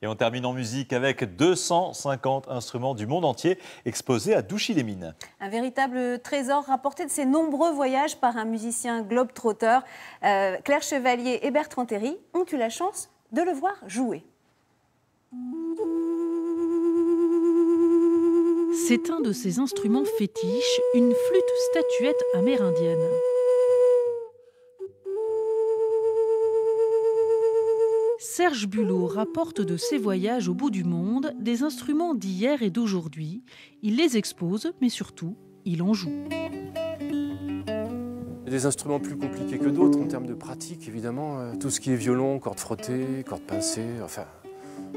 Et on termine en musique avec 250 instruments du monde entier exposés à Douchy-les-Mines. Un véritable trésor rapporté de ses nombreux voyages par un musicien globe-trotteur. Claire Chevalier et Bertrand Terry ont eu la chance de le voir jouer. C'est un de ses instruments fétiches, une flûte statuette amérindienne. Serge Bulot rapporte de ses voyages au bout du monde des instruments d'hier et d'aujourd'hui. Il les expose, mais surtout, il en joue. Il y a des instruments plus compliqués que d'autres en termes de pratique, évidemment. Tout ce qui est violon, cordes frottées, cordes pincées, enfin...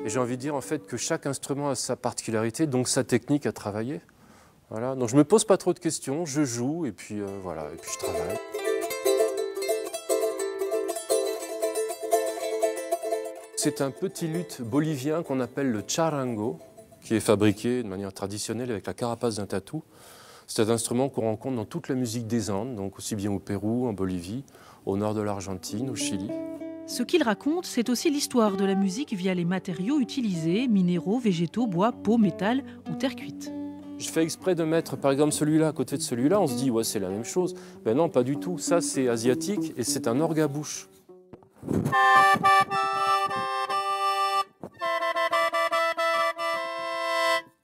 Et j'ai envie de dire en fait que chaque instrument a sa particularité, donc sa technique à travailler. Voilà. Donc je ne me pose pas trop de questions, je joue et puis voilà, et puis je travaille. C'est un petit luth bolivien qu'on appelle le charango, qui est fabriqué de manière traditionnelle avec la carapace d'un tatou. C'est un instrument qu'on rencontre dans toute la musique des Andes, donc aussi bien au Pérou, en Bolivie, au nord de l'Argentine, au Chili. Ce qu'il raconte, c'est aussi l'histoire de la musique via les matériaux utilisés, minéraux, végétaux, bois, peau, métal ou terre cuite. Je fais exprès de mettre par exemple celui-là à côté de celui-là, on se dit ouais c'est la même chose. Ben non, pas du tout, ça c'est asiatique et c'est un orgue à bouche.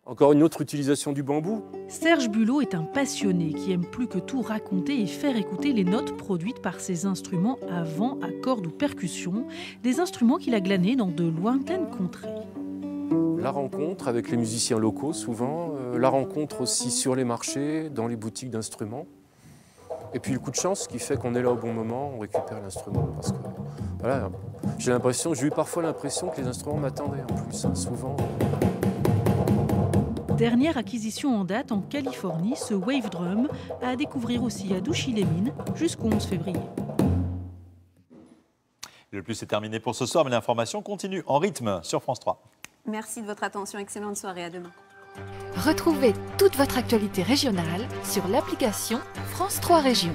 Encore une autre utilisation du bambou. Serge Bulot est un passionné qui aime plus que tout raconter et faire écouter les notes produites par ses instruments à vent, à cordes ou percussions, des instruments qu'il a glanés dans de lointaines contrées. La rencontre avec les musiciens locaux souvent, la rencontre aussi sur les marchés, dans les boutiques d'instruments. Et puis le coup de chance qui fait qu'on est là au bon moment, on récupère l'instrument. Parce que voilà, j'ai eu parfois l'impression que les instruments m'attendaient en plus, hein, souvent. Dernière acquisition en date en Californie, ce Wave Drum à découvrir aussi à Douchy-les-Mines jusqu'au 11 février. Le plus est terminé pour ce soir, mais l'information continue en rythme sur France 3. Merci de votre attention, excellente soirée, à demain. Retrouvez toute votre actualité régionale sur l'application France 3 Régions.